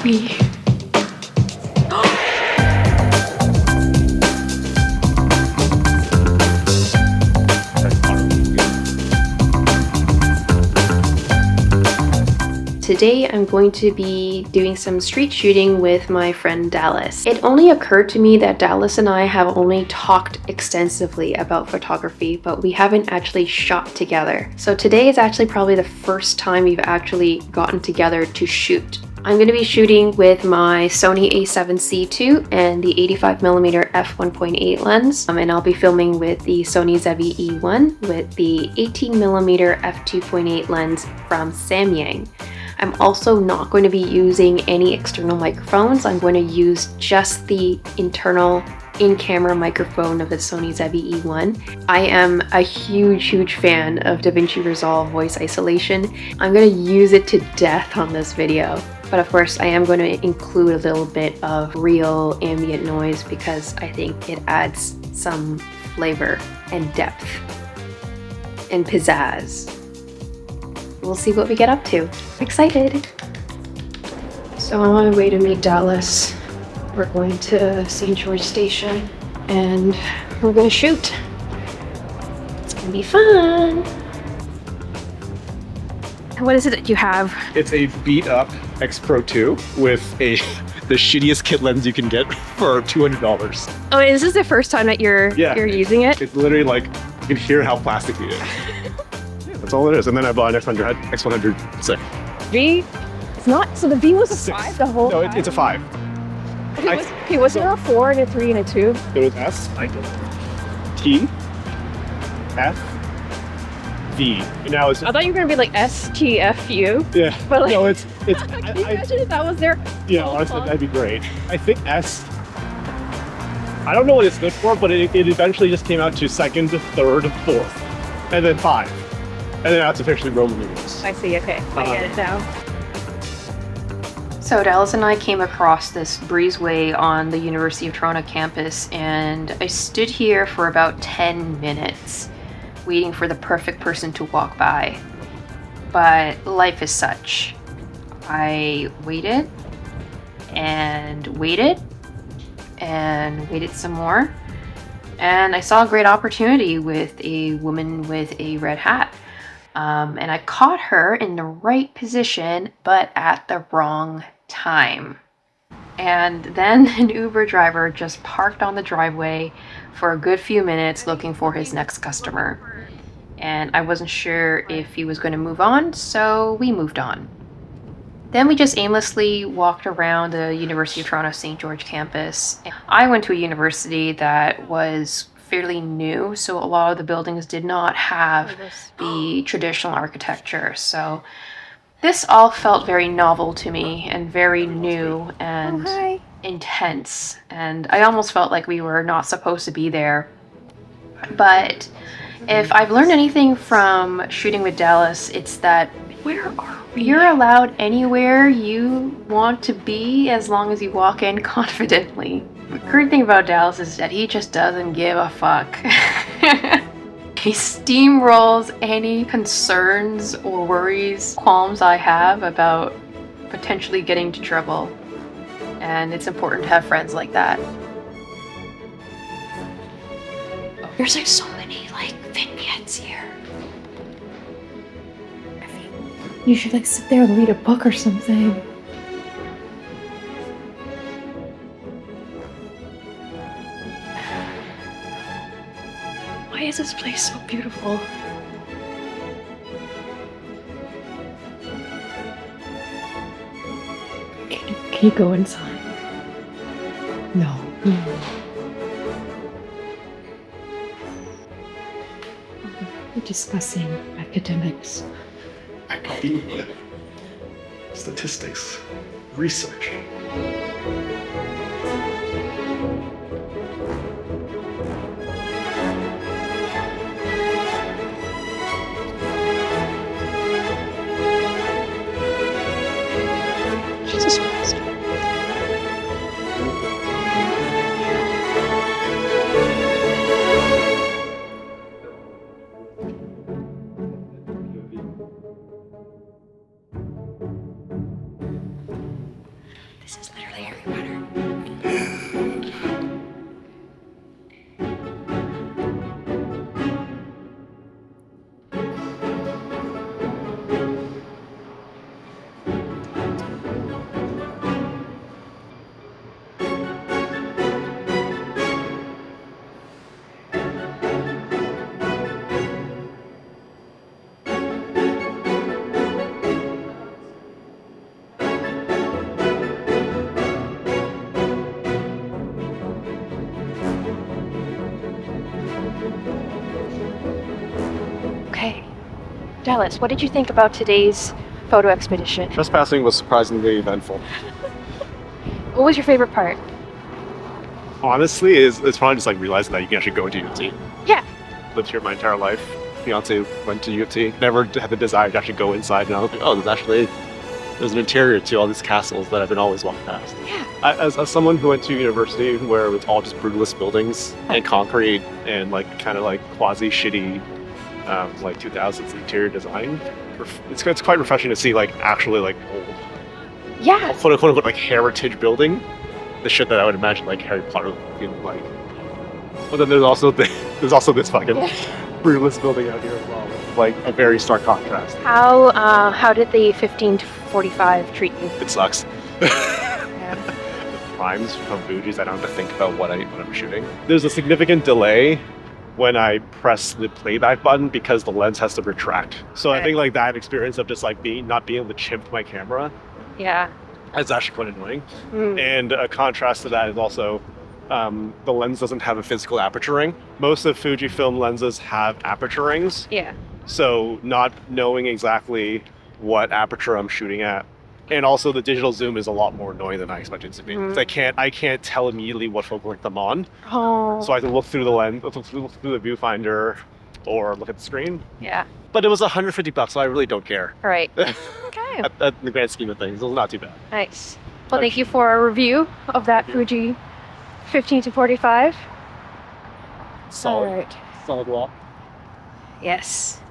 photography. Today I'm going to be doing some street shooting with my friend Dallas. It only occurred to me that Dallas and I have only talked extensively about photography, but we haven't actually shot together. So today is actually probably the first time we've actually gotten together to shoot. I'm going to be shooting with my Sony a7C II and the 85mm f1.8 lens, and I'll be filming with the Sony ZV E1 with the 18mm f2.8 lens from Samyang. I'm also not going to be using any external microphones. I'm going to use just the internal in-camera microphone of the Sony ZV E1. I am a huge fan of DaVinci Resolve voice isolation. I'm going to use it to death on this video. But of course, I am going to include a little bit of real ambient noise because I think it adds some flavor and depth and pizzazz. We'll see what we get up to. I'm excited. So I'm on my way to meet Dallas. We're going to St. George Station and we're gonna shoot. It's gonna be fun. What is it that you have? It's a beat up X-Pro2 with the shittiest kit lens you can get for $200. Oh, is this the first time that you're using it? It's literally like, you can hear how plasticky it is. That's all it is. And then I bought an X100 6. V? It's not, so the V was a 5 the whole time? No, it's a 5. Okay, was there a 4 and a 3 and a 2? There was S, T, F, V. And now it's... I thought you were going to be like S, T, F, U. Yeah. But like, no, it's... Can you imagine if that was there? Yeah, honestly, that'd be great. I think S... I don't know what it's good for, but it eventually just came out to 2nd, 3rd, 4th, and then 5. And then that's officially Roman numerals. I see, okay. I get it now. So Dallas and I came across this breezeway on the University of Toronto campus, and I stood here for about 10 minutes waiting for the perfect person to walk by. But life is such. I waited and waited and waited some more, and I saw a great opportunity with a woman with a red hat. And I caught her in the right position, but at the wrong time. And then an Uber driver just parked on the driveway for a good few minutes looking for his next customer. And I wasn't sure if he was going to move on, so we moved on. Then we just aimlessly walked around the University of Toronto St. George campus. I went to a university that was fairly new, so a lot of the buildings did not have the traditional architecture. So this all felt very novel to me and very new and intense. And I almost felt like we were not supposed to be there. But if I've learned anything from shooting with Dallas, it's that you're allowed anywhere you want to be as long as you walk in confidently. The great thing about Dallas is that he just doesn't give a fuck. He steamrolls any concerns or worries, qualms I have about potentially getting into trouble. And it's important to have friends like that. There's like so many like vignettes here. You should like sit there and read a book or something. Why is this place so beautiful? Can you go inside? No. We're discussing academics. Academia. Statistics. Research. Jesus Christ. This is literally Harry Potter. Okay, Dallas, what did you think about today's photo expedition? Trespassing was surprisingly eventful. What was your favorite part? Honestly, it's probably just like realizing that you can actually go into U of T. Yeah. Lived here my entire life. Fiance went to U of T. Never had the desire to actually go inside. And I was like, oh, there's an interior to all these castles that I've been always walking past. Yeah. As someone who went to university where it was all just brutalist buildings and concrete and like kind of like quasi shitty like 2000s interior design, it's quite refreshing to see like actually like old, Yeah. quote unquote like heritage building, the shit that I would imagine like Harry Potter would be like. But then there's also this fucking brutalist building out here as well, like a very stark contrast. How did the 15 to 45 treat you? It sucks. Yeah. The primes from Fuji's, I don't have to think about what I'm shooting. There's a significant delay when I press the playback button because the lens has to retract. So I think like that experience of just like not being able to chimp my camera Yeah. is actually quite annoying. Mm. And a contrast to that is also the lens doesn't have a physical aperture ring. Most of Fujifilm lenses have aperture rings. Yeah. So not knowing exactly what aperture I'm shooting at. And also the digital zoom is a lot more annoying than I expected it to be. Mm. I can't tell immediately what focal length I'm on. Oh. So I have to look through the lens, look through the viewfinder, or look at the screen. Yeah. But it was $150, so I really don't care. All right. Okay. At the grand scheme of things, it was not too bad. Nice. Well, thank you for a review of that Fuji 15 to 45. Solid, All right. solid wall. Yes.